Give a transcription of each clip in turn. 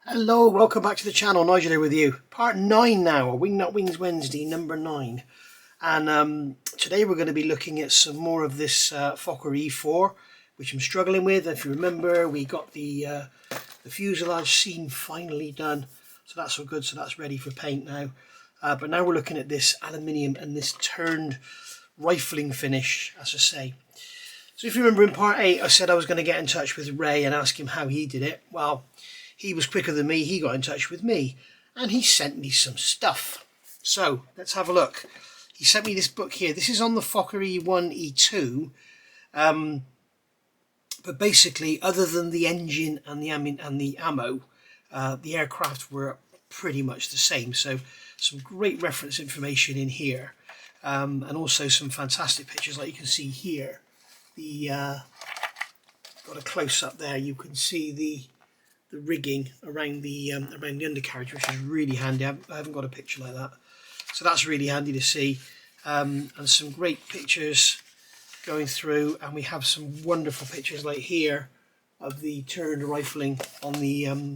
Hello, welcome back to the channel. Nigel here with you. Part 9 now, Wingnut Wings Wednesday number 9. And today we're going to be looking at some more of this Fokker E.IV, which I'm struggling with. If you remember, we got the fuselage scene finally done. So that's all good, so that's ready for paint now. But now we're looking at this aluminium and this turned rifling finish, as I say. So if you remember in part 8, I said I was going to get in touch with Ray and ask him how he did it. Well, he was quicker than me. He got in touch with me and he sent me some stuff. So let's have a look. He sent me this book here. This is on the Fokker E.1, E.2. But basically, other than the engine and the ammo, the aircraft were pretty much the same. So some great reference information in here. And also some fantastic pictures like you can see here. Got a close up there. You can see the rigging around the undercarriage, which is really handy. I haven't got a picture like that, so that's really handy to see. And some great pictures going through, and we have some wonderful pictures like here of the turned rifling on the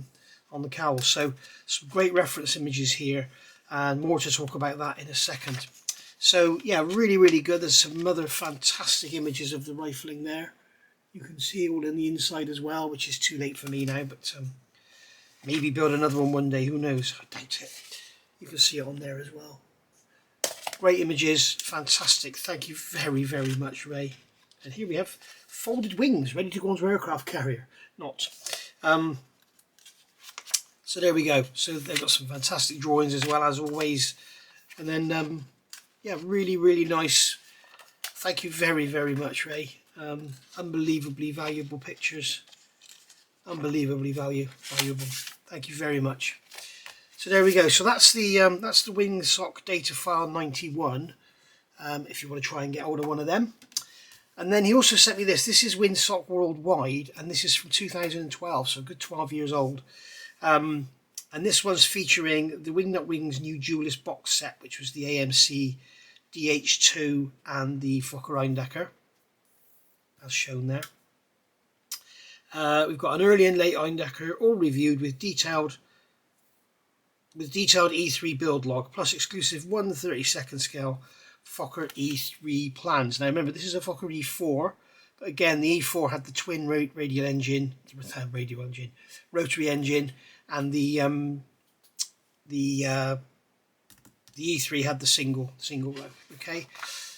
cowl. So some great reference images here, and more to talk about that in a second. So yeah, really good. There's some other fantastic images of the rifling there. You can see it all in the inside as well, which is too late for me now, but maybe build another one day, who knows, I doubt it. You can see it on there as well. Great images, fantastic. Thank you very much, Ray. And here we have folded wings, ready to go onto aircraft carrier. Not. So there we go. So they've got some fantastic drawings as well, as always. And then, yeah, really nice. Thank you very much, Ray. Unbelievably valuable pictures, unbelievably valuable. Thank you very much. So there we go. So that's the Wingsock data file 91. If you want to try and get hold of one of them. And then he also sent me this. This is Wingsock Worldwide, and this is from 2012, so a good 12 years old. And this one's featuring the Wingnut Wings new Duelist box set, which was the AMC DH2 and the Fokker E.IV. As shown there. We've got an early and late E.IV, all reviewed with detailed E3 build log, plus exclusive 1/32 scale Fokker E.III plans. Now remember, this is a Fokker E.IV, but again the E.IV had the twin rotary engine, and the E.III had the single row. Okay.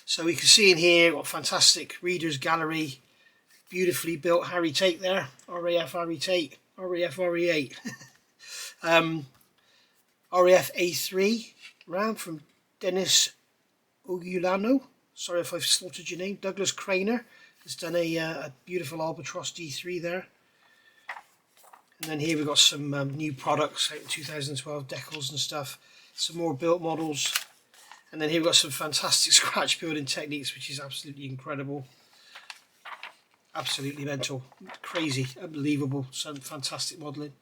So we can see in here, got fantastic readers gallery, beautifully built Harry Tate there, RAF Harry Tate, RAF RE8, RAF A3 ram from Dennis Ogulano. Sorry if I've slaughtered your name. Douglas Craner has done a beautiful Albatross D3 there. And then here we've got some new products out in 2012 decals and stuff, some more built models. And then here we've got some fantastic scratch building techniques, which is absolutely incredible. Absolutely mental. Crazy. Unbelievable. Some fantastic modelling.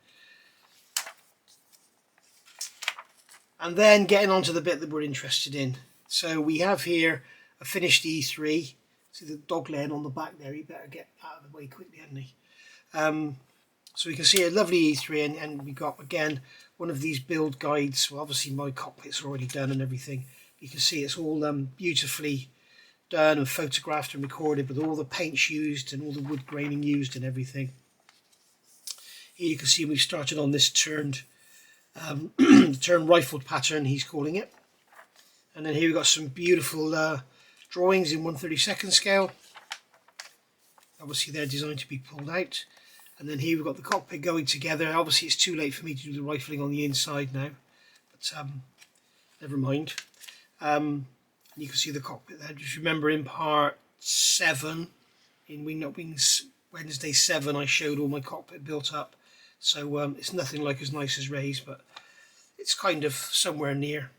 And then getting on to the bit that we're interested in. So we have here a finished E3. See the dog laying on the back there. He better get out of the way quickly, hadn't he? So we can see a lovely E3, and we've got, again, one of these build guides. Well, obviously my cockpit's already done and everything. You can see it's all beautifully done and photographed and recorded with all the paints used and all the wood graining used and everything. Here you can see we've started on this turned rifled pattern, he's calling it. And then here we've got some beautiful drawings in 1/32 scale. Obviously they're designed to be pulled out. And then here we've got the cockpit going together. Obviously it's too late for me to do the rifling on the inside now, but never mind. You can see the cockpit there. Just remember in part 7, in Wingnut Wings Wednesday 7, I showed all my cockpit built up. So it's nothing like as nice as Ray's, but it's kind of somewhere near.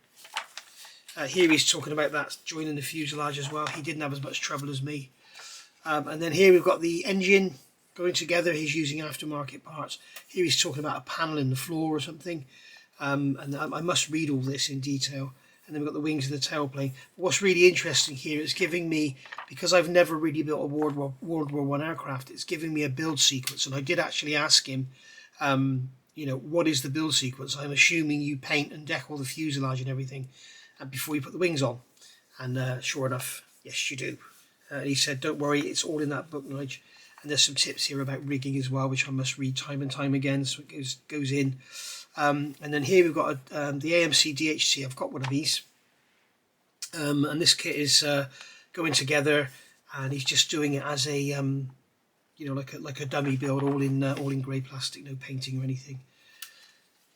Here he's talking about that joining the fuselage as well. He didn't have as much trouble as me. And then here we've got the engine going together. He's using aftermarket parts. Here he's talking about a panel in the floor or something. And I must read all this in detail. And then we've got the wings and the tailplane. What's really interesting here is giving me, because I've never really built a World War I aircraft, it's giving me a build sequence. And I did actually ask him you know, what is the build sequence? I'm assuming you paint and deck all the fuselage and everything before you put the wings on. And sure enough, yes you do. He said, don't worry, it's all in that book knowledge. And there's some tips here about rigging as well, which I must read time and time again, so it goes in. And then here we've got the AMC DHC. I've got one of these. And this kit is going together, and he's just doing it as a, you know, like a dummy build, all in grey plastic, no painting or anything.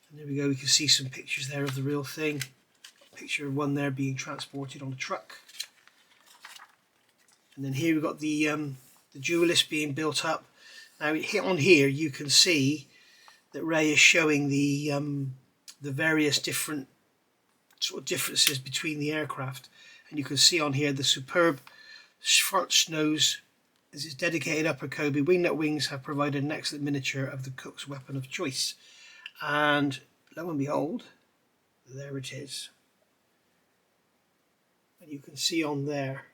And there we go, we can see some pictures there of the real thing. Picture of one there being transported on a truck. And then here we've got the dualist being built up. Now on here you can see that Ray is showing the various different sort of differences between the aircraft, and you can see on here the superb Schwarz nose. This is dedicated upper Kobe. Wingnut Wings have provided an excellent miniature of the cook's weapon of choice, and lo and behold, there it is. And you can see on there,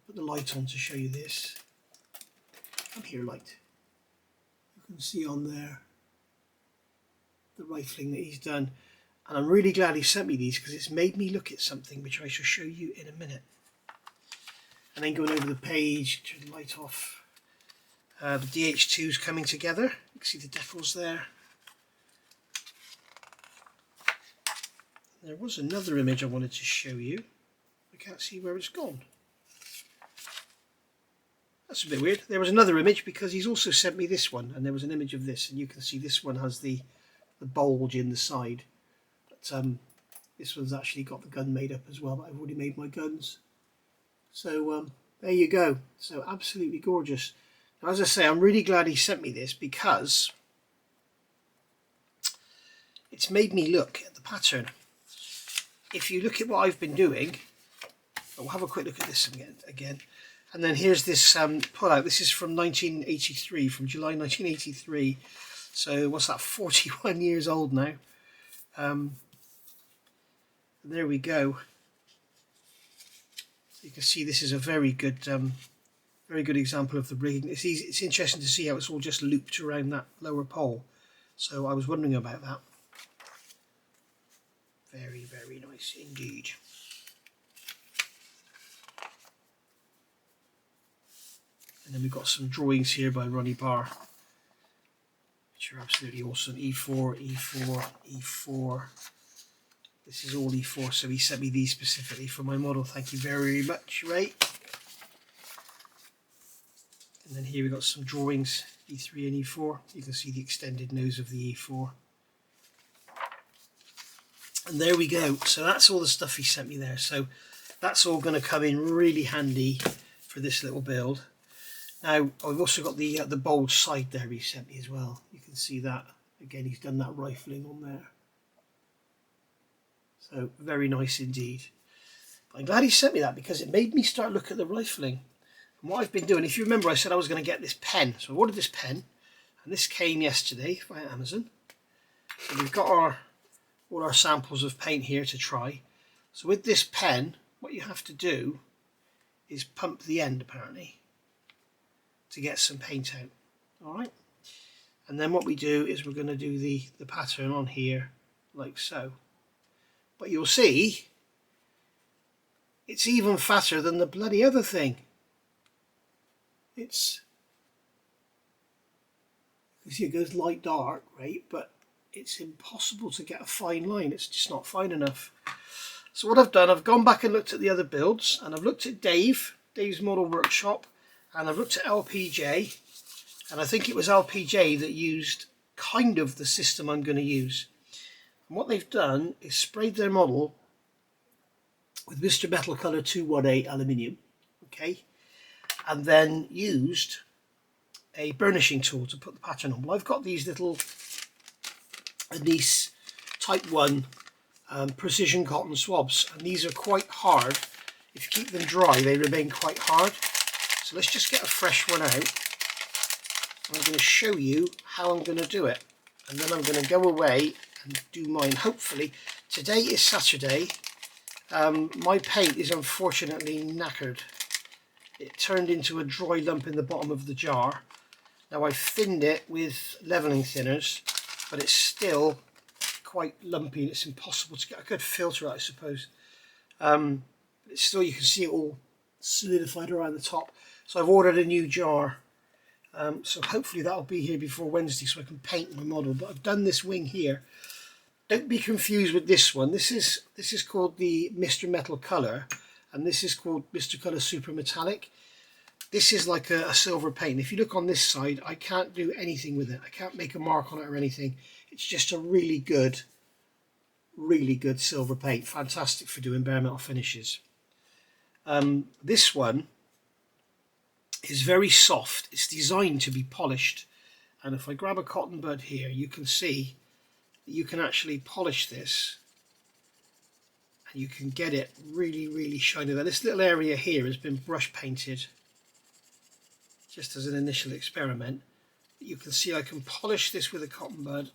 put the light on to show you this. Come here, light. You can see on there the rifling that he's done, and I'm really glad he sent me these because it's made me look at something which I shall show you in a minute. And then going over the page, turn the light off. The DH2's coming together. You can see the decals there. There was another image I wanted to show you. I can't see where it's gone. That's a bit weird. There was another image because he's also sent me this one, and there was an image of this, and you can see this one has the bulge in the side. But this one's actually got the gun made up as well, but I've already made my guns. So there you go. So absolutely gorgeous. Now, as I say, I'm really glad he sent me this because it's made me look at the pattern. If you look at what I've been doing, we'll have a quick look at this again. And then here's this pull out. This is from 1983, from July 1983. So what's that, 41 years old now. There we go. You can see this is a very good example of the rigging. It's interesting to see how it's all just looped around that lower pole. So I was wondering about that. Very, very nice indeed. And then we've got some drawings here by Ronnie Barr, which are absolutely awesome. E.IV, E.IV, E.IV. This is all E.IV, so he sent me these specifically for my model. Thank you very much, Ray. And then here we've got some drawings, E3 and E.IV. You can see the extended nose of the E.IV. And there we go. So that's all the stuff he sent me there. So that's all going to come in really handy for this little build. Now, I've also got the bulge side there he sent me as well. You can see that. Again, he's done that rifling on there. So, very nice indeed. But I'm glad he sent me that because it made me start looking at the rifling. And what I've been doing, if you remember, I said I was going to get this pen. So I ordered this pen, and this came yesterday via Amazon. So we've got all our samples of paint here to try. So with this pen, what you have to do is pump the end, apparently, to get some paint out. Alright, and then what we do is we're going to do the pattern on here like so. But you'll see it's even fatter than the bloody other thing. It's, you see it goes light dark, right? But it's impossible to get a fine line. It's just not fine enough. So what I've done, I've gone back and looked at the other builds, and I've looked at Dave's Model Workshop, and I've looked at LPJ, and I think it was LPJ that used kind of the system I'm going to use. And what they've done is sprayed their model with Mr. Metal Colour 218 aluminium, okay, and then used a burnishing tool to put the pattern on. Well, I've got these little Anise Type 1 precision cotton swabs, and these are quite hard. If you keep them dry, they remain quite hard. So let's just get a fresh one out. I'm going to show you how I'm going to do it, and then I'm going to go away and do mine. Hopefully, today is Saturday. My paint is unfortunately knackered. It turned into a dry lump in the bottom of the jar, Now I've thinned it with levelling thinners, but it's still quite lumpy and it's impossible to get a good filter out, I suppose. It's still, you can see it all solidified around the top. So I've ordered a new jar. So hopefully that'll be here before Wednesday so I can paint my model. But I've done this wing here. Don't be confused with this one. This is called the Mr. Metal Colour, and this is called Mr. Colour Super Metallic. This is like a silver paint. If you look on this side, I can't do anything with it. I can't make a mark on it or anything. It's just a really good silver paint. Fantastic for doing bare metal finishes. This one is very soft. It's designed to be polished. And if I grab a cotton bud here, you can see that you can actually polish this. And you can get it really shiny. Now this little area here has been brush painted just as an initial experiment. You can see I can polish this with a cotton bud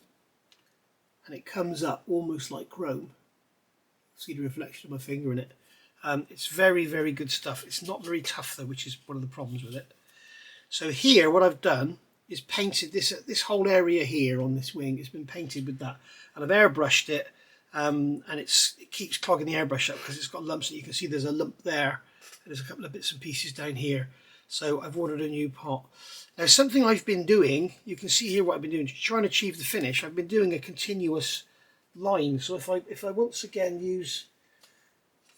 and it comes up almost like chrome. See the reflection of my finger in it. It's very good stuff. It's not very tough though, which is one of the problems with it. So here what I've done is painted this whole area here on this wing. It's been painted with that, and I've airbrushed it, and it keeps clogging the airbrush up because it's got lumps. You can see there's a lump there, and there's a couple of bits and pieces down here. So I've ordered a new pot. Now something I've been doing, you can see here what I've been doing to try and achieve the finish. I've been doing a continuous line. So if I once again use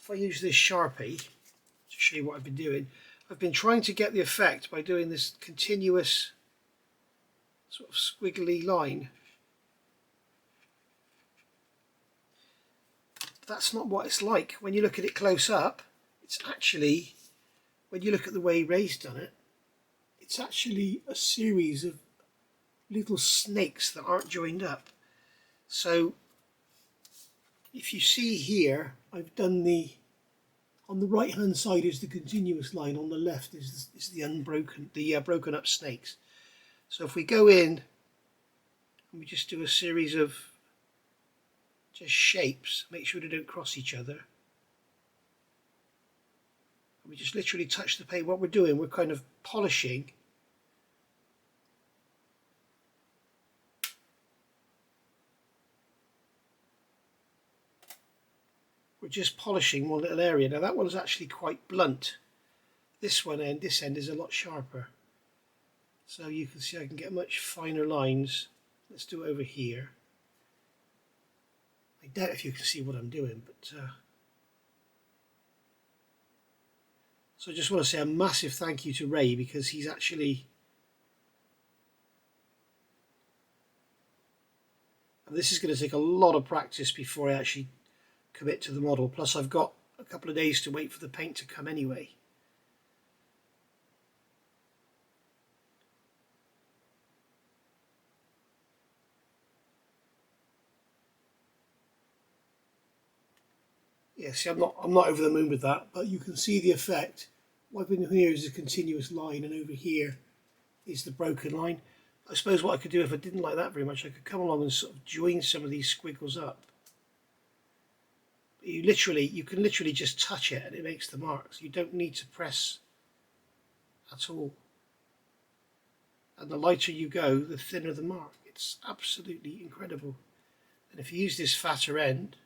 this Sharpie to show you what I've been doing, I've been trying to get the effect by doing this continuous sort of squiggly line. That's not what it's like when you look at it close up. It's actually, when you look at the way Ray's done it, it's actually a series of little snakes that aren't joined up. So if you see here, I've done on the right hand side is the continuous line, on the left is the broken up snakes. So if we go in and we just do a series of just shapes, make sure they don't cross each other. And we just literally touch the paint. What we're doing, we're kind of polishing just polishing one little area. Now that one's actually quite blunt. This end is a lot sharper. So you can see I can get much finer lines. Let's do it over here. I doubt if you can see what I'm doing, but so I just want to say a massive thank you to Ray, because he's actually, and this is going to take a lot of practice before I actually commit to the model. Plus I've got a couple of days to wait for the paint to come anyway. Yeah, see, I'm not over the moon with that, but you can see the effect. What I've been doing here is a continuous line, and over here is the broken line. I suppose what I could do, if I didn't like that very much, I could come along and sort of join some of these squiggles up. You can literally just touch it and it makes the marks. You don't need to press at all. And the lighter you go, the thinner the mark. It's absolutely incredible. And if you use this fatter end,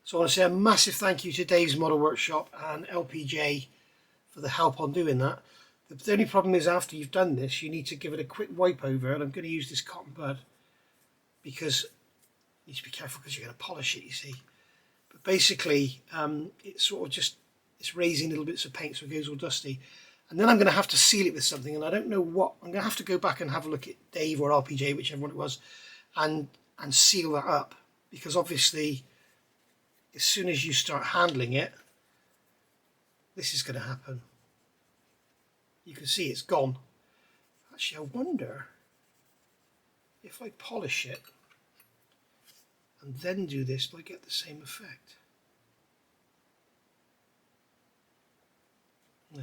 so I want to say a massive thank you to Dave's Model Workshop and LPJ for the help on doing that. The only problem is, after you've done this, you need to give it a quick wipe over, and I'm going to use this cotton bud because you need to be careful because you're going to polish it, you see. But basically, it's sort of just, it's raising little bits of paint so it goes all dusty. And then I'm going to have to seal it with something, and I don't know what. I'm going to have to go back and have a look at Dave or LPJ, whichever one it was, and seal that up, because obviously as soon as you start handling it, this is going to happen. You can see it's gone. Actually, I wonder if I polish it and then do this, do I get the same effect? No.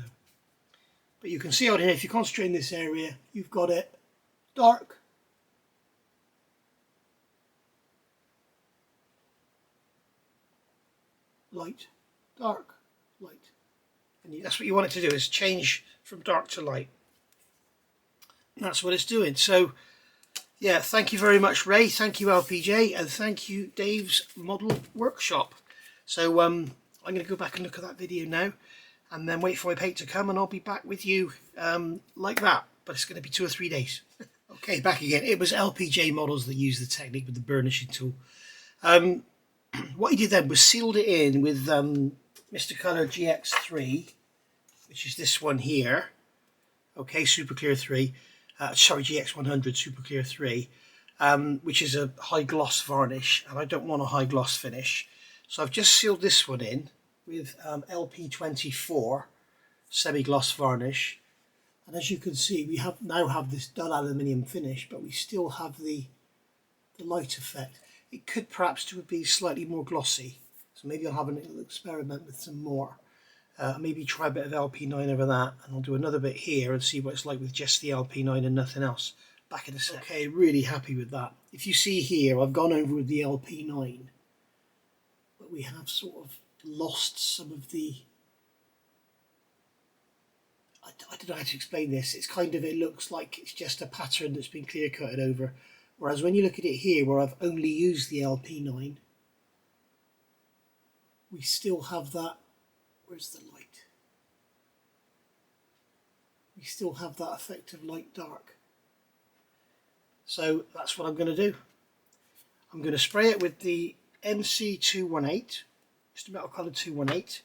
But you can see out here, if you concentrate in this area, you've got it dark, light, dark, light. And that's what you want it to do, is change from dark to light. And that's what it's doing. So yeah, thank you very much, Ray. Thank you, LPJ, and thank you, Dave's Model Workshop. So I'm going to go back and look at that video now, and then wait for my paint to come, and I'll be back with you like that. But it's going to be 2 or 3 days. Okay, back again. It was LPJ Models that used the technique with the burnishing tool. What he did then was sealed it in with Mr. Colour GX3, which is this one here. Okay, Super Clear 3. Sorry, GX100 Super Clear 3, which is a high gloss varnish, and I don't want a high gloss finish. So I've just sealed this one in with LP24 semi-gloss varnish. And as you can see, we now have this dull aluminium finish, but we still have the light effect. It could perhaps be slightly more glossy, so maybe I'll have a little experiment with some more. Maybe try a bit of LP9 over that, and I'll do another bit here and see what it's like with just the LP9 and nothing else. Back in a sec. Okay, really happy with that. If you see here, I've gone over with the LP9, but we have sort of lost some of the... I don't know how to explain this. It's kind of, it looks like it's just a pattern that's been clear coated over. Whereas when you look at it here, where I've only used the LP9, we still have that. Where's the light? We still have that effect of light dark. So that's what I'm going to do. I'm going to spray it with the MC218, just a metal colour 218,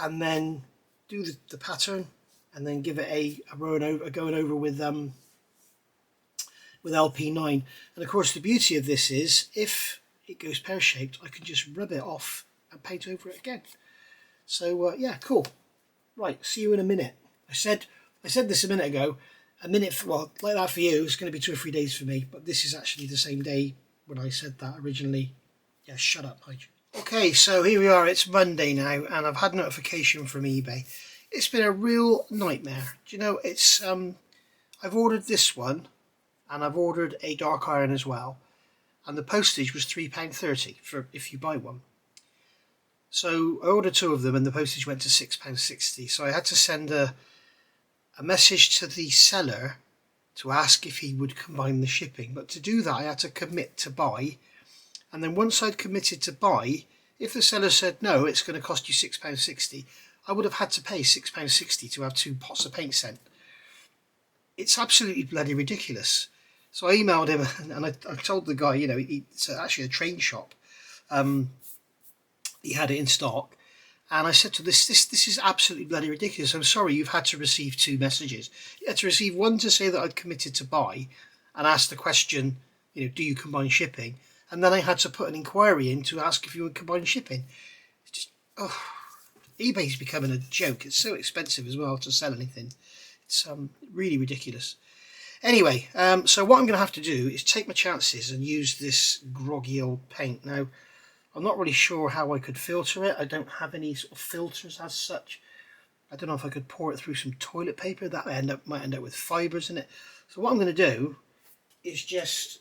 and then do the pattern, and then give it a going over with LP9. And of course the beauty of this is, if it goes pear-shaped, I can just rub it off and paint over it again. So yeah, cool. Right, see you in a minute. I said this a minute ago. A minute, well, like that for you, it's going to be 2 or 3 days for me. But this is actually the same day when I said that originally. Yeah, shut up, Paige. Okay, so here we are. It's Monday now, and I've had notification from eBay. It's been a real nightmare. Do you know? It's I've ordered this one, and I've ordered a dark iron as well, and the postage was £3.30 for if you buy one. So I ordered 2 of them, and the postage went to £6.60. So I had to send a message to the seller to ask if he would combine the shipping. But to do that, I had to commit to buy. And then once I'd committed to buy, if the seller said, no, it's going to cost you £6.60, I would have had to pay £6.60 to have 2 pots of paint sent. It's absolutely bloody ridiculous. So I emailed him, and I told the guy, you know, it's actually a train shop. He had it in stock, and I said to this is absolutely bloody ridiculous. I'm sorry, you've had to receive 2 messages. You had to receive one to say that I'd committed to buy and ask the question, you know, do you combine shipping? And then I had to put an inquiry in to ask if you would combine shipping. It's just, oh, eBay's becoming a joke. It's so expensive as well to sell anything. It's really ridiculous. Anyway, so what I'm going to have to do is take my chances and use this groggy old paint. Now, I'm not really sure how I could filter it. I don't have any sort of filters as such. I don't know if I could pour it through some toilet paper. That might end up with fibres in it. So what I'm going to do is just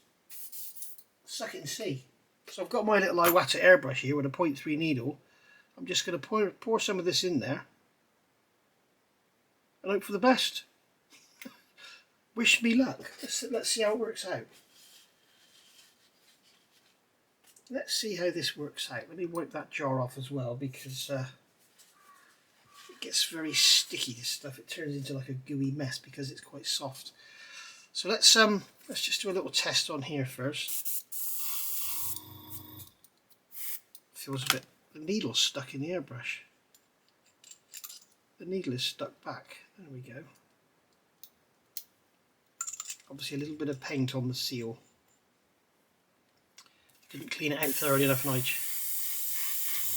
suck it and see. So I've got my little Iwata airbrush here with a 0.3 needle. I'm just going to pour some of this in there and hope for the best. Wish me luck. Let's see how it works out. Let's see how this works out. Let me wipe that jar off as well, because it gets very sticky, this stuff. It turns into like a gooey mess because it's quite soft. So let's just do a little test on here first. Feels a bit, the needle's stuck in the airbrush. The needle is stuck back. There we go. Obviously a little bit of paint on the seal. Didn't clean it out thoroughly enough, Nige.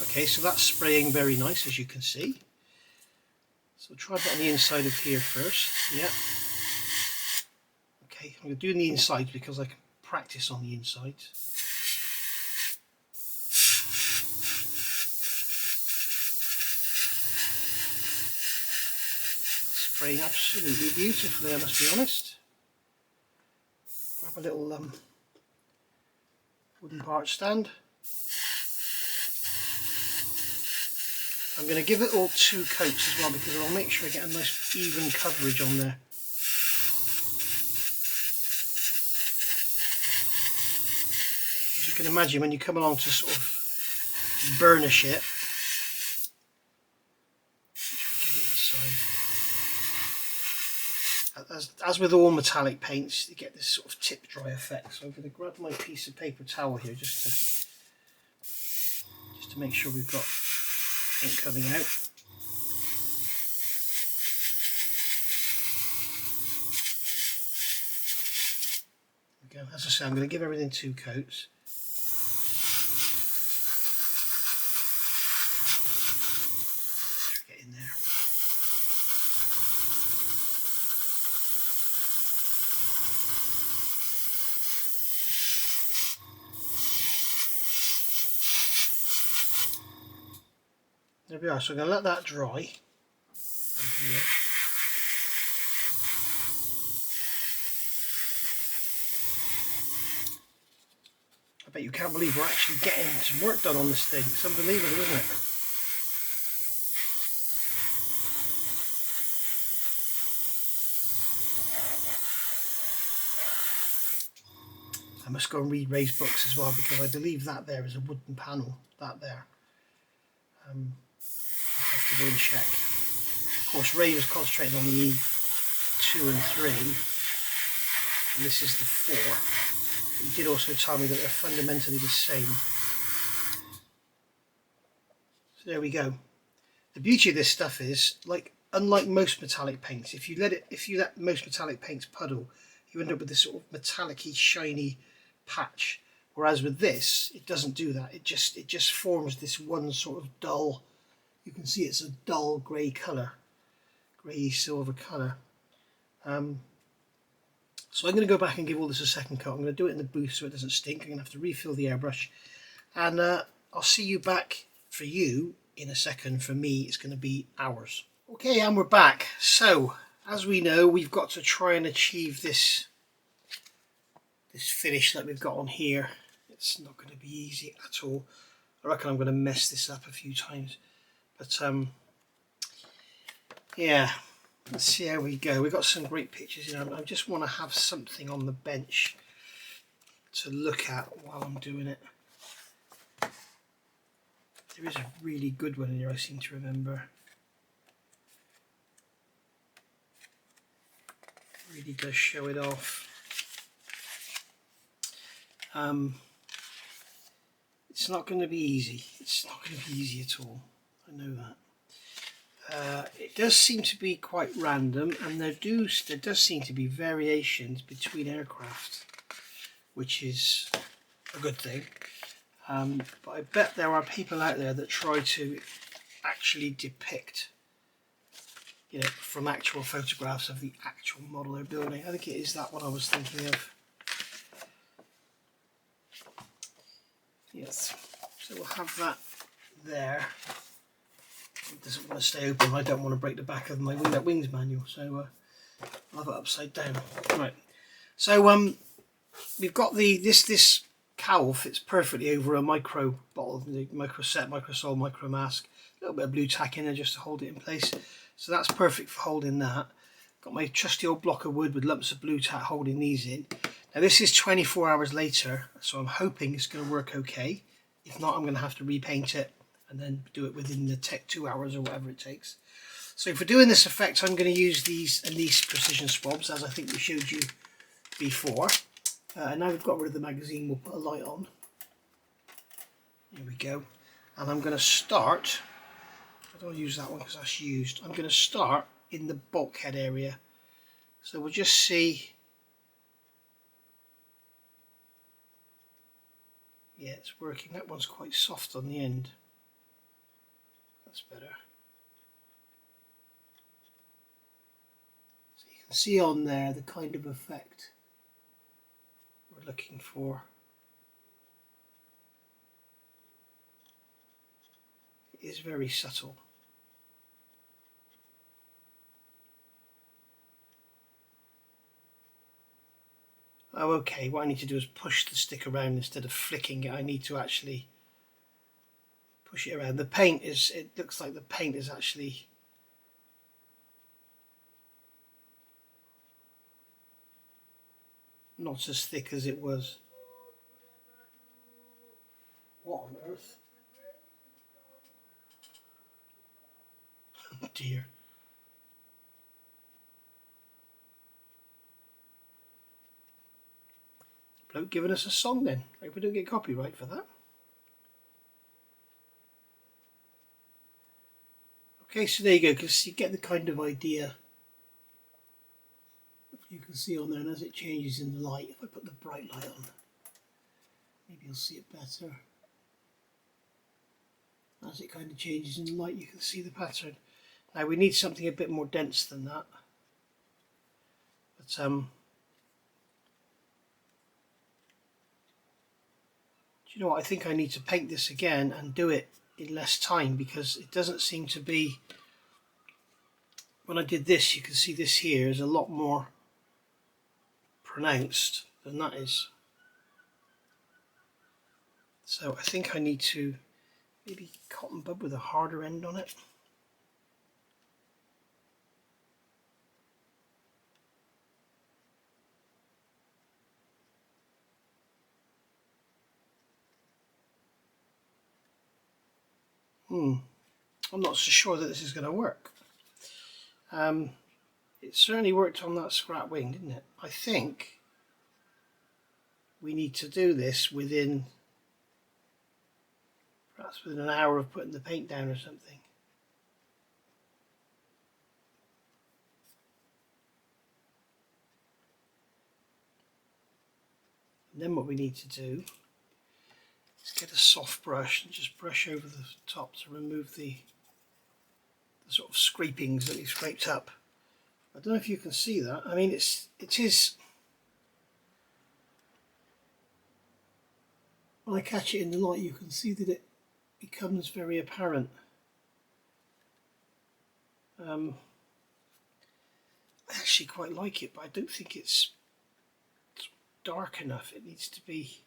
Okay, so that's spraying very nice, as you can see. So try that on the inside of here first. Yeah. Okay, I'm going to do the inside because I can practice on the inside. That's spraying absolutely beautifully, I must be honest. Grab a little wooden part stand. I'm going to give it all 2 coats as well, because I'll make sure I get a nice even coverage on there. As you can imagine, when you come along to sort of burnish it, get it inside. As with all metallic paints, you get this sort of tip dry effect. So I'm going to grab my piece of paper towel here just to make sure we've got paint coming out. There we go. As I say, I'm going to give everything 2 coats. Get in there. There we are. So I'm going to let that dry. Here. I bet you can't believe we're actually getting some work done on this thing. It's unbelievable, isn't it? I must go and read Ray's books as well, because I believe that there is a wooden panel. That there. I'll have to go and check. Of course, Ray was concentrating on the E2 and 3, and this is the 4. But he did also tell me that they're fundamentally the same. So there we go. The beauty of this stuff is, unlike most metallic paints, if you let most metallic paints puddle, you end up with this sort of metallic-y, shiny patch. Whereas with this, it doesn't do that. It just forms this one sort of dull. You can see it's a dull grey colour, grey silver colour. So I'm going to go back and give all this a second coat. I'm going to do it in the booth so it doesn't stink. I'm going to have to refill the airbrush, and I'll see you back for you in a second. For me, it's going to be hours. Okay, and we're back. So as we know, we've got to try and achieve this finish that we've got on here. It's not going to be easy at all. I reckon I'm going to mess this up a few times, but yeah, let's see how we go. We've got some great pictures, you know. I just want to have something on the bench to look at while I'm doing it. There is a really good one in here, I seem to remember. Really does show it off. It's not going to be easy. It's not going to be easy at all. I know that. It does seem to be quite random, and there does seem to be variations between aircraft, which is a good thing. But I bet there are people out there that try to actually depict, you know, from actual photographs of the actual model they're building. I think it is that one I was thinking of. Yes, so we'll have that there. It doesn't want to stay open. I don't want to break the back of my Wingnut Wings manual, so I'll have it upside down. Right. So we've got this cowl fits perfectly over a micro bottle, the micro set, micro sol, micro mask. A little bit of blue tack in there just to hold it in place. So that's perfect for holding that. Got my trusty old block of wood with lumps of blue tack holding these in. Now this is 24 hours later, so I'm hoping it's going to work okay. If not, I'm going to have to repaint it and then do it within the 2 hours or whatever it takes. So for doing this effect, I'm going to use these Elise precision swabs, as I think we showed you before. Now we've got rid of the magazine, we'll put a light on. Here we go. And I'm going to start, I don't use that one because that's used. I'm going to start in the bulkhead area. So we'll just see. Yeah, it's working. That one's quite soft on the end. That's better. So you can see on there the kind of effect we're looking for. It is very subtle. Oh, okay, what I need to do is push the stick around instead of flicking it. I need to actually push it around. The paint is, it looks like the paint is actually not as thick as it was. What on earth? Oh dear. Bloke giving us a song then. Hope we don't get copyright for that. Okay, so there you go, because you get the kind of idea. If you can see on there, and as it changes in the light, if I put the bright light on, maybe you'll see it better. As it kind of changes in the light, you can see the pattern. Now we need something a bit more dense than that. But do you know what? I think I need to paint this again and do it in less time, because it doesn't seem to be. When I did this, you can see this here is a lot more pronounced than that is. So I think I need to maybe cotton bud with a harder end on it. I'm not so sure that this is going to work. It certainly worked on that scrap wing, didn't it? I think we need to do this within, perhaps within an hour of putting the paint down or something. And then what we need to do is get a soft brush and just brush over the top to remove the sort of scrapings that we scraped up. I don't know if you can see that. I mean, it is. When I catch it in the light, you can see that it becomes very apparent. I actually quite like it, but I don't think it's dark enough. It needs to be.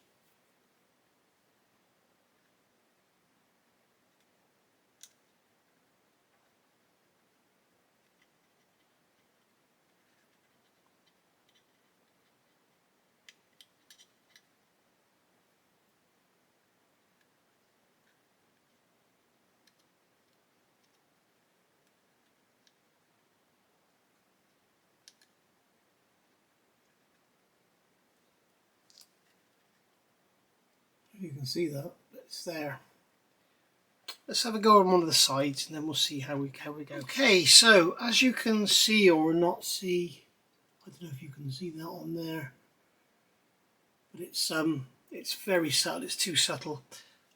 You can see that, it's there. Let's have a go on one of the sides and then we'll see how we go. Okay, so as you can see or not see, I don't know if you can see that on there, but it's very subtle, it's too subtle.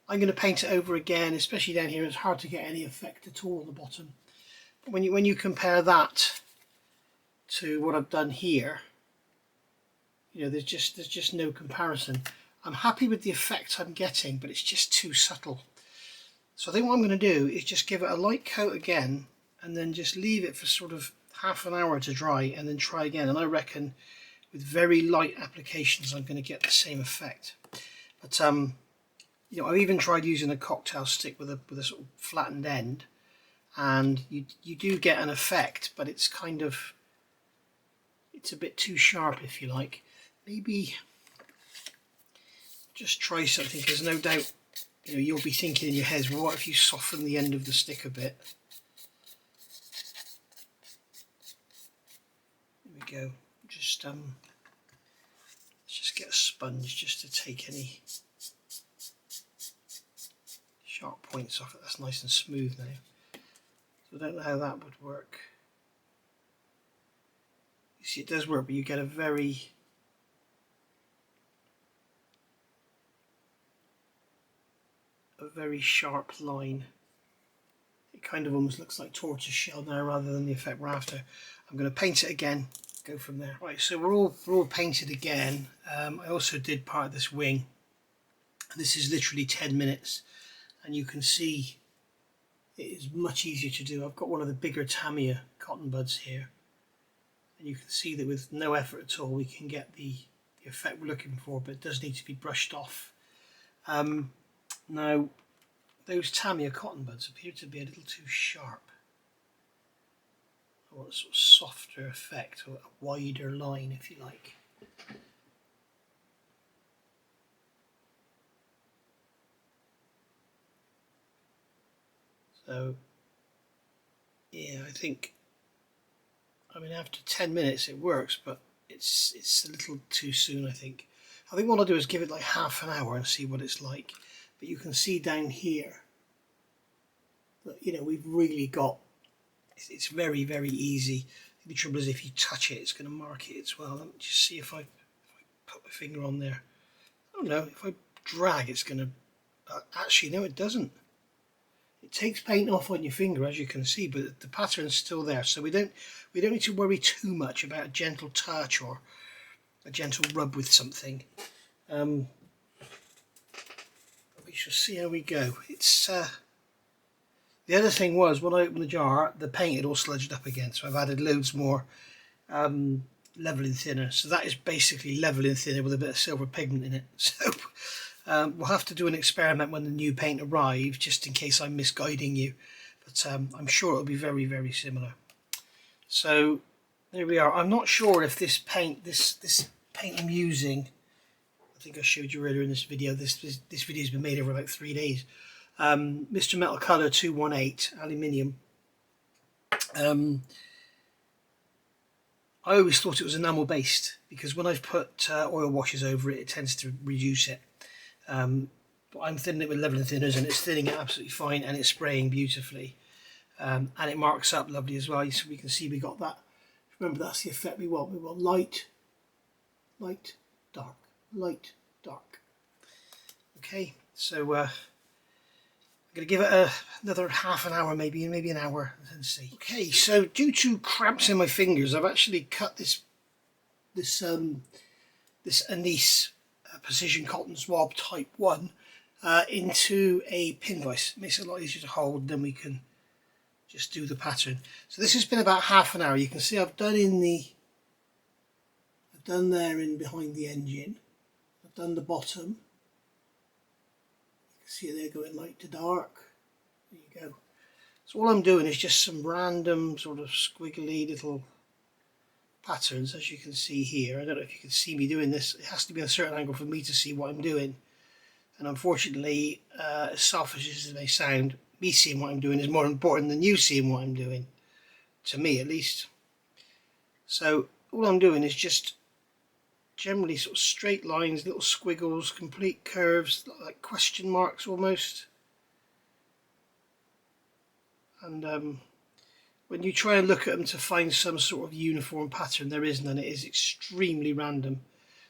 I'm going to paint it over again, especially down here. It's hard to get any effect at all on the bottom. But when you compare that to what I've done here, you know, there's just no comparison. I'm happy with the effect I'm getting, but it's just too subtle. So I think what I'm going to do is just give it a light coat again and then just leave it for sort of half an hour to dry and then try again. And I reckon with very light applications I'm going to get the same effect. But you know, I've even tried using a cocktail stick with a sort of flattened end, and you do get an effect, but it's kind of, it's a bit too sharp, if you like. Maybe just try something, because no doubt, you know, you'll be thinking in your heads, well, what if you soften the end of the stick a bit? There we go. Just let's just get a sponge just to take any sharp points off it. That's nice and smooth now. So I don't know how that would work. You see, it does work, but you get a very sharp line. It kind of almost looks like tortoise shell now rather than the effect we're after. I'm going to paint it again, go from there. Right, so we're all painted again. I also did part of this wing. This is literally 10 minutes, and you can see it is much easier to do. I've got one of the bigger Tamiya cotton buds here, and you can see that with no effort at all we can get the effect we're looking for, but it does need to be brushed off. Now those Tamiya cotton buds appear to be a little too sharp. I want a sort of softer effect, or a wider line if you like. So yeah, I mean after 10 minutes it works, but it's a little too soon I think. I think what I'll do is give it like half an hour and see what it's like. But you can see down here that, you know, we've really got, it's very, very easy. The trouble is if you touch it, it's going to mark it as well. Let me just see if I put my finger on there. I don't know, if I drag it's going to, actually no it doesn't. It takes paint off on your finger as you can see, but the pattern's still there. So we don't need to worry too much about a gentle touch or a gentle rub with something. We shall see how we go. It's the other thing was, when I opened the jar, the paint had all sludged up again, so I've added loads more leveling thinner. So that is basically leveling thinner with a bit of silver pigment in it. So we'll have to do an experiment when the new paint arrives, just in case I'm misguiding you. But I'm sure it'll be very, very similar. So there we are. I'm not sure if this paint, this paint I'm using, I think I showed you earlier in this video, this video's been made over like 3 days. Mr. Metal Colour 218 aluminium. I always thought it was enamel based, because when I've put oil washes over it, it tends to reduce it. But I'm thinning it with leveling thinners and it's thinning it absolutely fine, and it's spraying beautifully. And it marks up lovely as well. So we can see we got that. Remember, that's the effect we want. We want light, light, dark, light, dark. Okay, so I'm going to give it another half an hour, maybe an hour, and see. Okay, so due to cramps in my fingers, I've actually cut this Anise Precision Cotton Swab Type 1 into a pin vise. It makes it a lot easier to hold, then we can just do the pattern. So this has been about half an hour. You can see I've done there in behind the engine. I've done the bottom. You can see they're going light to dark. There you go. So all I'm doing is just some random sort of squiggly little patterns, as you can see here. I don't know if you can see me doing this. It has to be a certain angle for me to see what I'm doing. And unfortunately, as selfish as it may sound, me seeing what I'm doing is more important than you seeing what I'm doing. To me, at least. So all I'm doing is just generally sort of straight lines, little squiggles, complete curves, like question marks almost. And when you try and look at them to find some sort of uniform pattern, there is none. It is extremely random.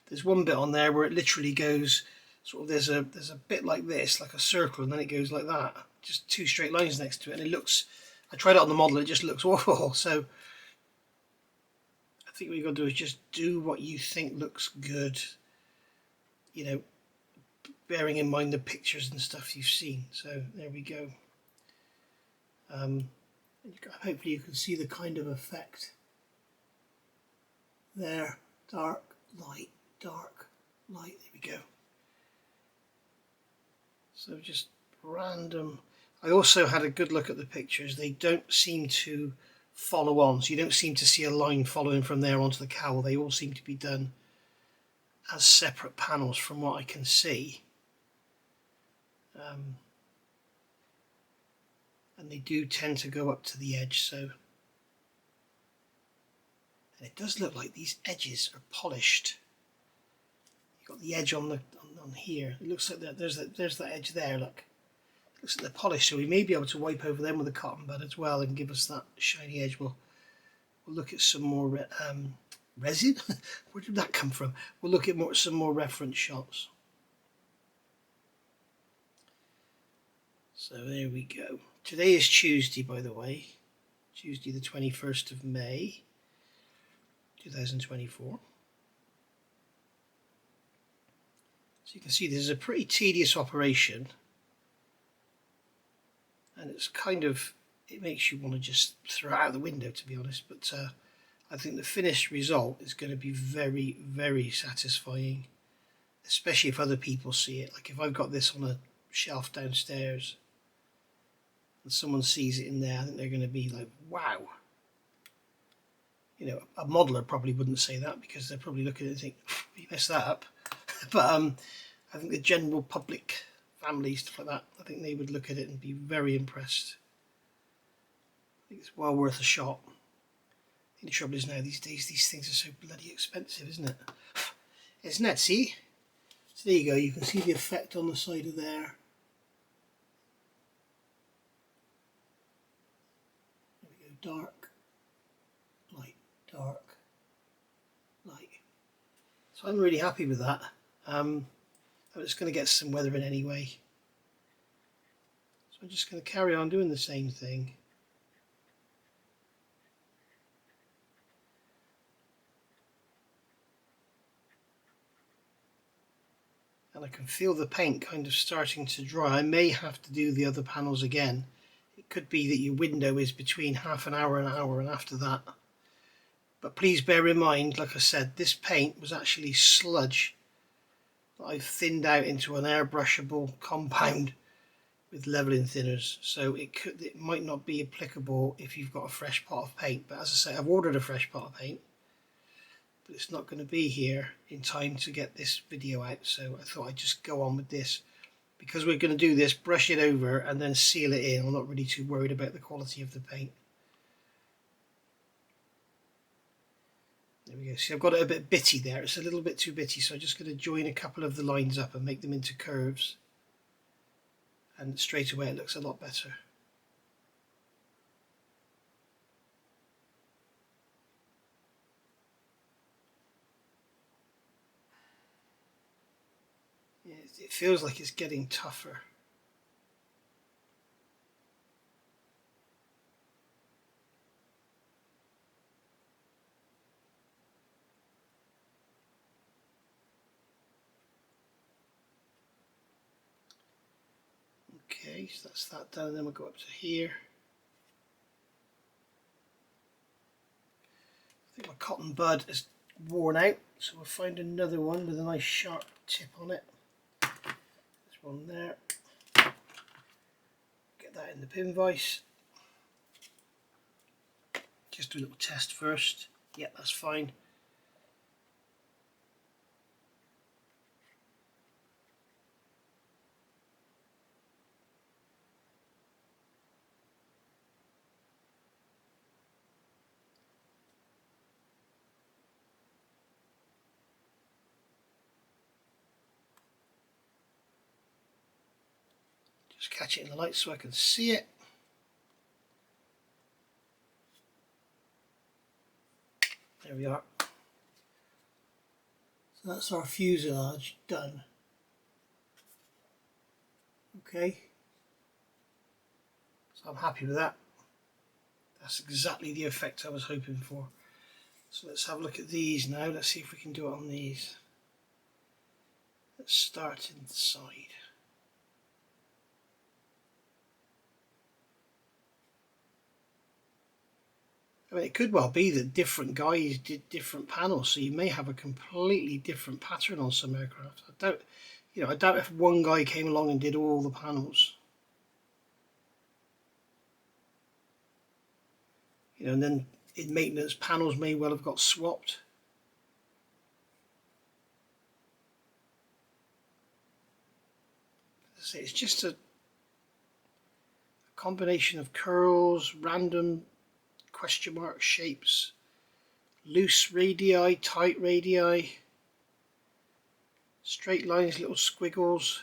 There's one bit on there where it literally goes sort of, there's a bit like this, like a circle, and then it goes like that. Just two straight lines next to it, and it looks, I tried it on the model, it just looks awful. So I think what you've got to do is just do what you think looks good, you know, bearing in mind the pictures and stuff you've seen. So there we go. Hopefully you can see the kind of effect there. Dark, light, dark, light. There we go. So just random. I also had a good look at the pictures. They don't seem to follow on, so you don't seem to see a line following from there onto the cowl. They all seem to be done as separate panels from what I can see. And they do tend to go up to the edge, so, and it does look like these edges are polished. You've got the edge on here. It looks like there's that edge there. Look, it looks like they're polished, so we may be able to wipe over them with a cotton bud as well and give us that shiny edge. We'll look at some more resin. Where did that come from? We'll look at some more reference shots. So there we go. Today is Tuesday, by the way. Tuesday the 21st of May, 2024. So you can see this is a pretty tedious operation. And it's kind of, it makes you want to just throw it out the window, to be honest. But I think the finished result is going to be very, very satisfying. Especially if other people see it. Like if I've got this on a shelf downstairs, and someone sees it in there, I think they're going to be like, wow. You know, a modeler probably wouldn't say that because they're probably looking at it and think, you messed that up. But I think the general public, families, stuff like that, I think they would look at it and be very impressed. I think it's well worth a shot. I think the trouble is now these days these things are so bloody expensive, isn't it? Isn't it? See? So there you go, you can see the effect on the side of there. There we go, dark, light, dark, light. So I'm really happy with that. I'm just going to get some weather in anyway. So I'm just going to carry on doing the same thing. And I can feel the paint kind of starting to dry. I may have to do the other panels again. It could be that your window is between half an hour and after that. But please bear in mind, like I said, this paint was actually sludge that I've thinned out into an airbrushable compound with leveling thinners. So it might not be applicable if you've got a fresh pot of paint. But as I say, I've ordered a fresh pot of paint, but it's not going to be here in time to get this video out, so I thought I'd just go on with this. Because we're going to do this, brush it over and then seal it in. I'm not really too worried about the quality of the paint. There we go. See, I've got it a bit bitty there. It's a little bit too bitty, so I'm just going to join a couple of the lines up and make them into curves. And straight away it looks a lot better. It feels like it's getting tougher. Okay, so that's that done, and then we'll go up to here. I think my cotton bud is worn out, so we'll find another one with a nice sharp tip on it. There's one there. Get that in the pin vise. Just do a little test first. Yeah, that's fine. Just catch it in the light so I can see it. There we are. So that's our fuselage done. Okay. So I'm happy with that. That's exactly the effect I was hoping for. So let's have a look at these now. Let's see if we can do it on these. Let's start inside. I mean, it could well be that different guys did different panels, so you may have a completely different pattern on some aircraft. I doubt if one guy came along and did all the panels. And then in maintenance, panels may well have got swapped. It's just a combination of curls, random question mark shapes, loose radii, tight radii, straight lines, little squiggles.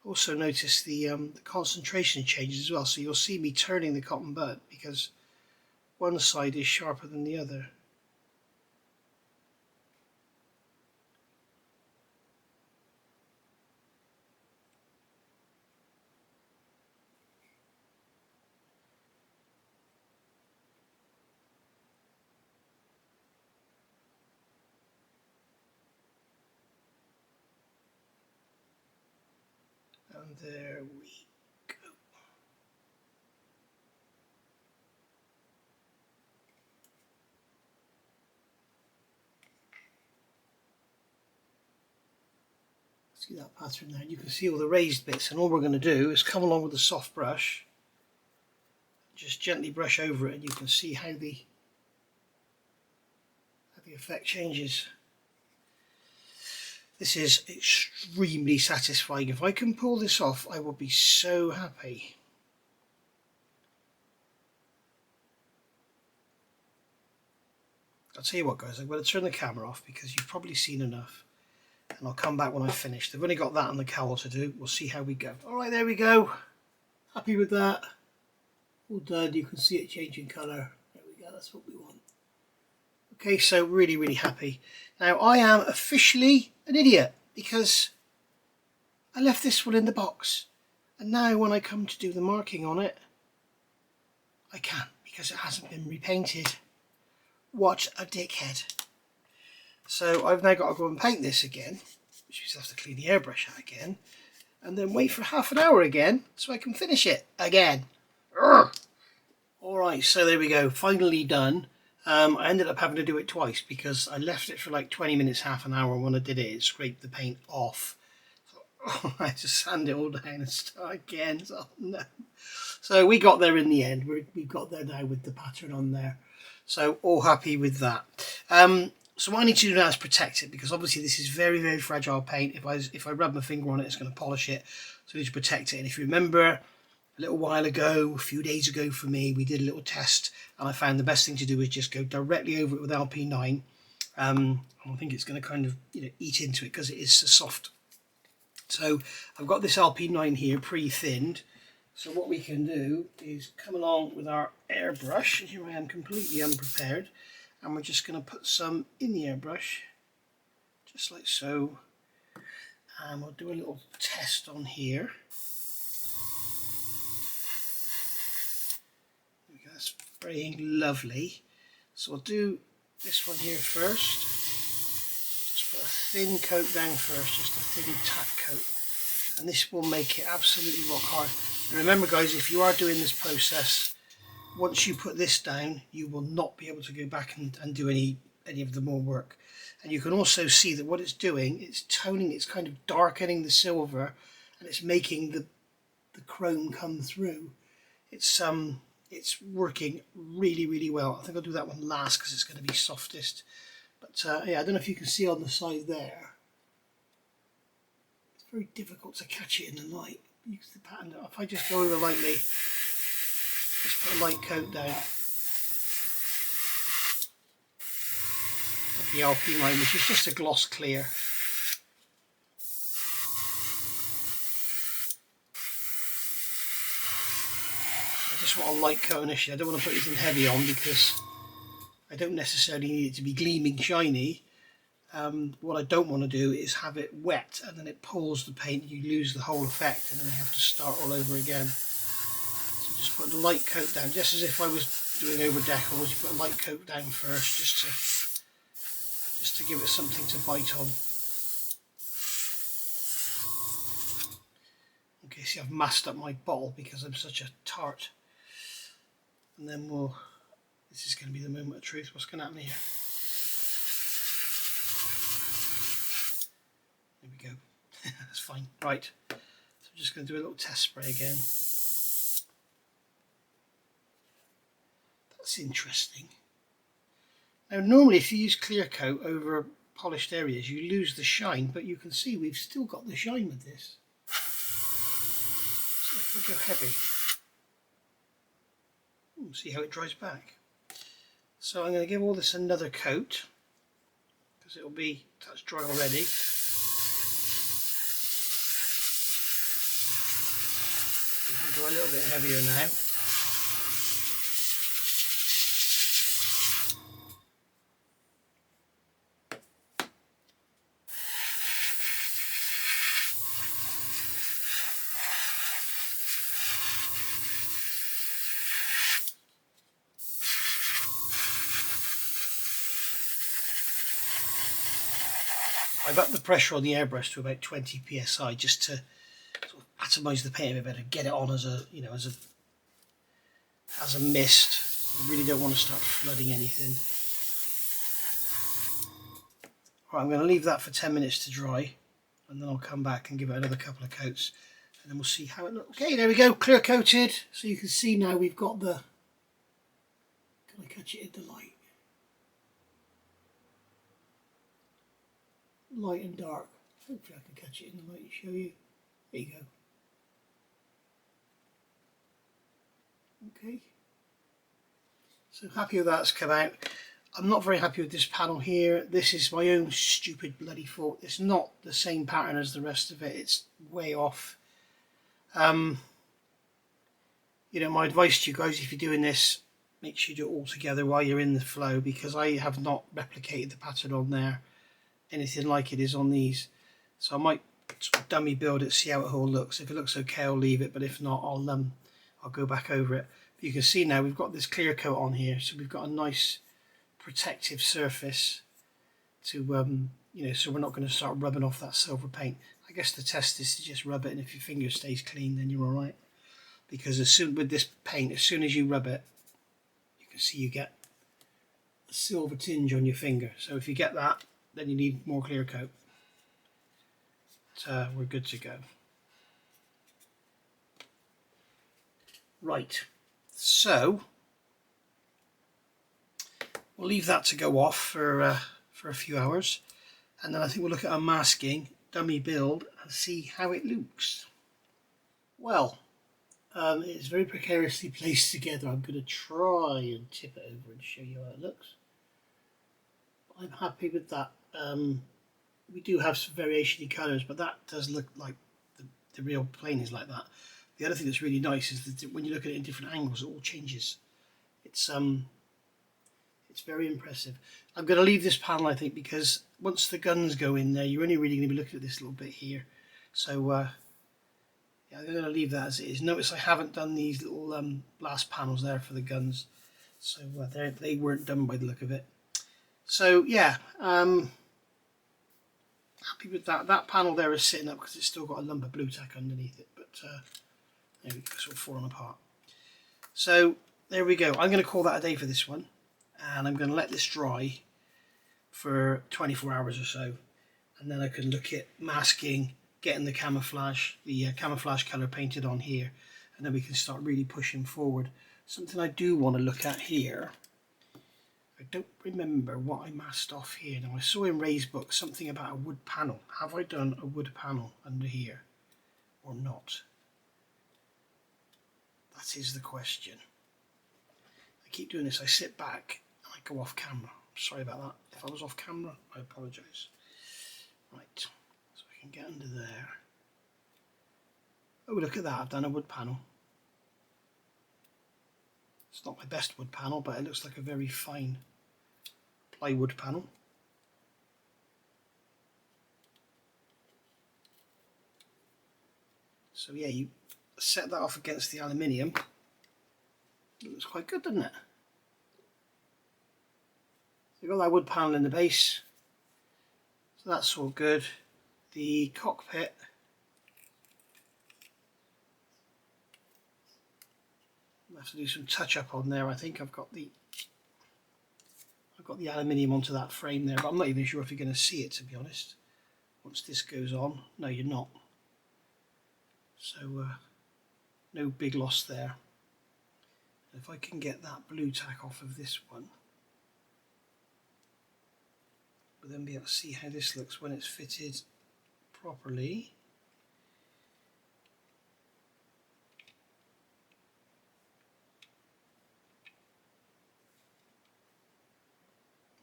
Also notice the concentration changes as well, so you'll see me turning the cotton bud because one side is sharper than the other. And there we go. See that pattern there? You can see all the raised bits, and all we're going to do is come along with a soft brush, just gently brush over it, and you can see how the effect changes. This is extremely satisfying. If I can pull this off, I will be so happy. I'll tell you what, guys, I'm going to turn the camera off because you've probably seen enough, and I'll come back when I've finished. I've only got that and the cowl to do. We'll see how we go. Alright, there we go. Happy with that. All done. You can see it changing colour. There we go, that's what we want. Okay, so really happy. Now I am officially an idiot because I left this one in the box, and now when I come to do the marking on it, I can't because it hasn't been repainted. What a dickhead. So I've now got to go and paint this again, which means I have to clean the airbrush out again, and then wait for half an hour again so I can finish it again. Alright, so there we go, finally done. I ended up having to do it twice because I left it for like 20 minutes, half an hour, and when I did it, it scraped the paint off. So, I had to sand it all down and start again. So, no. So we got there in the end. We got there now with the pattern on there. So all happy with that. So what I need to do now is protect it, because obviously this is very fragile paint. If I rub my finger on it, it's going to polish it. So I need to protect it. And if you remember, a little while ago, a few days ago for me, we did a little test, and I found the best thing to do is just go directly over it with LP9. I think it's going to kind of eat into it because it is so soft. So I've got this LP9 here pre-thinned. So what we can do is come along with our airbrush, and here I am completely unprepared, and we're just going to put some in the airbrush, just like so, and we'll do a little test on here. There we go, that's spraying lovely. So we'll do this one here first, just put a thin coat down first, just a thin tack coat, and this will make it absolutely rock hard. And remember guys, if you are doing this process, once you put this down, you will not be able to go back and do any of the more work. And you can also see that what it's doing, it's toning, it's kind of darkening the silver, and it's making the chrome come through. It's working really well. I think I'll do that one last because it's going to be softest. But yeah, I don't know if you can see on the side there. It's very difficult to catch it in the light. Use the pattern. If I just go over lightly, just put a light coat down of the LP9, which is just a gloss clear. I just want a light coat initially. I don't want to put anything heavy on because I don't necessarily need it to be gleaming shiny. What I don't want to do is have it wet and then it pulls the paint, you lose the whole effect, and then you have to start all over again. So just put a light coat down, just as if I was doing over decals. You put a light coat down first, just to give it something to bite on. Okay, see, I've masked up my bottle because I'm such a tart. And then this is going to be the moment of truth. What's going to happen here? There we go. That's fine. Right. So I'm just going to do a little test spray again. That's interesting. Now normally if you use clear coat over polished areas you lose the shine, but you can see we've still got the shine with this. So if I go heavy, see how it dries back. So I'm going to give all this another coat because that's dry already. We can go a little bit heavier now. I've upped the pressure on the airbrush to about 20 psi just to sort of atomize the paint a bit better, get it on as a mist. I really don't want to start flooding anything. Right, I'm going to leave that for 10 minutes to dry, and then I'll come back and give it another couple of coats, and then we'll see how it looks. Okay, there we go, clear coated. So you can see now we've got the, can I catch it in the light? Light and dark. Hopefully I can catch it in the light and show you. There you go. Okay. So happy with that's come out. I'm not very happy with this panel here. This is my own stupid bloody fault. It's not the same pattern as the rest of it. It's way off. You know, my advice to you guys, if you're doing this, make sure you do it all together while you're in the flow, because I have not replicated the pattern on there anything like it is on these. So I might dummy build it, see how it all looks. If it looks okay, I'll leave it, but if not, I'll go back over it. But you can see now we've got this clear coat on here, so we've got a nice protective surface to you know, so we're not going to start rubbing off that silver paint. I guess the test is to just rub it, and if your finger stays clean, then you're all right. Because as soon with this paint, as soon as you rub it, you can see you get a silver tinge on your finger. So if you get that, then you need more clear coat. So we're good to go. Right, so we'll leave that to go off for a few hours, and then I think we'll look at our masking, dummy build, and see how it looks. Well, it's very precariously placed together. I'm going to try and tip it over and show you how it looks. I'm happy with that. We do have some variation in colours, but that does look like the real plane is like that. The other thing that's really nice is that when you look at it in different angles, it all changes. It's very impressive. I'm going to leave this panel, I think, because once the guns go in there, you're only really going to be looking at this little bit here. So yeah, I'm going to leave that as it is. Notice I haven't done these little blast panels there for the guns, so they weren't done by the look of it. So yeah, happy with that. That panel there is sitting up because it's still got a lump of blue tack underneath it, but there we go, it's all falling apart. So there we go. I'm going to call that a day for this one, and I'm going to let this dry for 24 hours or so, and then I can look at masking, getting the camouflage colour painted on here, and then we can start really pushing forward. Something I do want to look at here, I don't remember what I masked off here. Now I saw in Ray's book something about a wood panel. Have I done a wood panel under here or not? That is the question. I keep doing this, I sit back and I go off camera. Sorry about that. If I was off camera, I apologise. Right, so I can get under there. Oh, look at that, I've done a wood panel. It's not my best wood panel, but it looks like a very fine plywood panel. So yeah, you set that off against the aluminium. It looks quite good, doesn't it? You've got that wood panel in the base, so that's all good. The cockpit, I'll have to do some touch up on there. I think I've got the aluminium onto that frame there, but I'm not even sure if you're going to see it, to be honest. Once this goes on, no, you're not. So no big loss there. If I can get that blue tack off of this one, we'll then be able to see how this looks when it's fitted properly.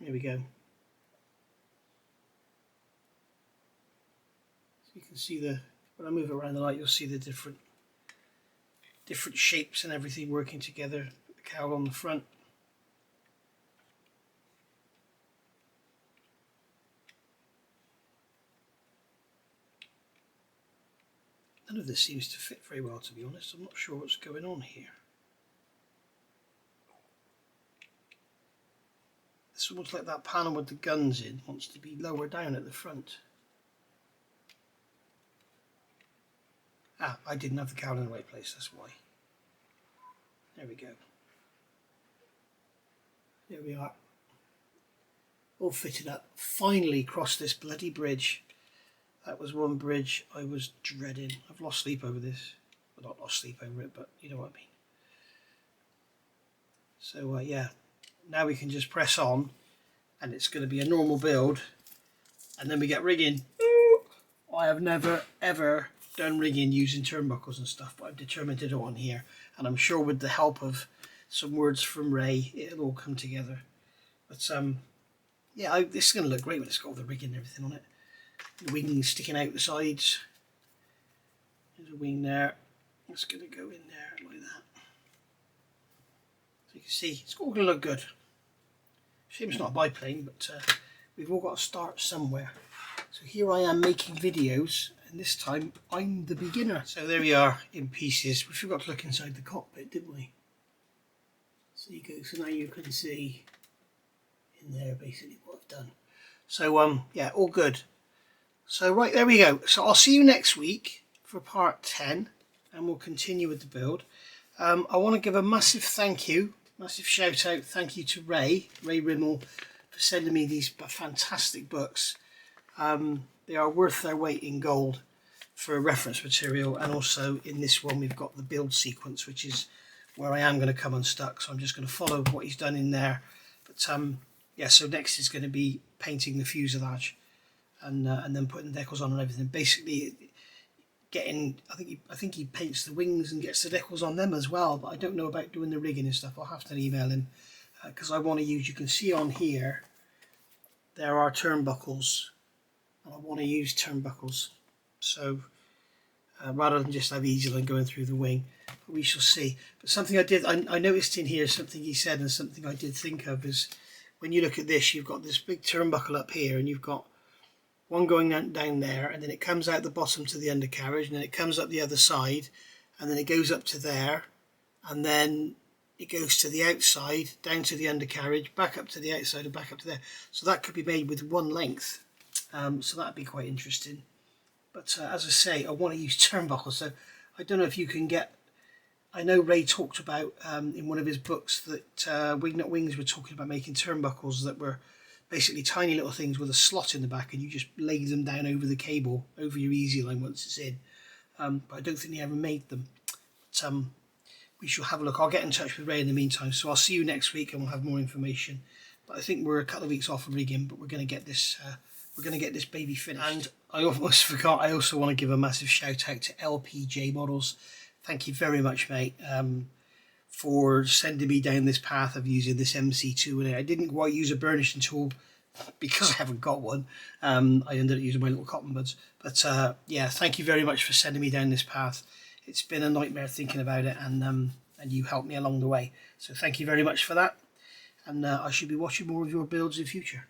There we go. So you can see when I move it around the light, you'll see the different shapes and everything working together. Put the cowl on the front. None of this seems to fit very well, to be honest. I'm not sure what's going on here. It's almost like that panel with the guns in wants to be lower down at the front. Ah, I didn't have the cowl in the right place, that's why. There we go. There we are. All fitted up. Finally crossed this bloody bridge. That was one bridge I was dreading. I've lost sleep over this. Well, not lost sleep over it, but you know what I mean. So yeah, now we can just press on and it's going to be a normal build, and then we get rigging. I have never ever done rigging using turnbuckles and stuff, but I'm determined to do it on here, and I'm sure with the help of some words from Ray it'll all come together. But yeah, this is going to look great when it's got all the rigging and everything on it. The wings sticking out the sides. There's a wing there. It's going to go in there like that. So you can see it's all going to look good. Shame it's not a biplane, but we've all got to start somewhere. So here I am making videos, and this time I'm the beginner. So there we are in pieces. We forgot to look inside the cockpit, didn't we? So you go. So now you can see in there basically what I've done. So yeah, all good. So right, there we go. So I'll see you next week for part 10, and we'll continue with the build. I want to give a massive thank you, massive shout out, thank you to Ray Rimmel, for sending me these fantastic books. They are worth their weight in gold for reference material, and also in this one we've got the build sequence, which is where I am going to come unstuck, so I'm just going to follow what he's done in there. But yeah, so next is going to be painting the fuselage and then putting the decals on and everything. Basically getting, I think he paints the wings and gets the decals on them as well, but I don't know about doing the rigging and stuff. I'll have to email him, because I want to use, you can see on here there are turnbuckles, and I want to use turnbuckles, so rather than just have easel going through the wing. But we shall see. But something I noticed in here, something he said and something I did think of, is when you look at this, you've got this big turnbuckle up here, and you've got one going down there, and then it comes out the bottom to the undercarriage, and then it comes up the other side, and then it goes up to there, and then it goes to the outside, down to the undercarriage, back up to the outside, and back up to there. So that could be made with one length. So that'd be quite interesting. But as I say, I want to use turnbuckles, so I don't know if you can get... I know Ray talked about in one of his books that Wingnut Wings were talking about making turnbuckles that were basically tiny little things with a slot in the back, and you just lay them down over the cable, over your easy line once it's in. But I don't think they ever made them. But we shall have a look. I'll get in touch with Ray in the meantime, so I'll see you next week and we'll have more information. But I think we're a couple of weeks off of rigging, but we're going to get this baby finished. And I almost forgot, I also want to give a massive shout out to LPJ Models. Thank you very much, mate, for sending me down this path of using this MC2. And I didn't quite use a burnishing tool because I haven't got one. I ended up using my little cotton buds. But yeah, thank you very much for sending me down this path. It's been a nightmare thinking about it, and you helped me along the way. So thank you very much for that. And I should be watching more of your builds in future.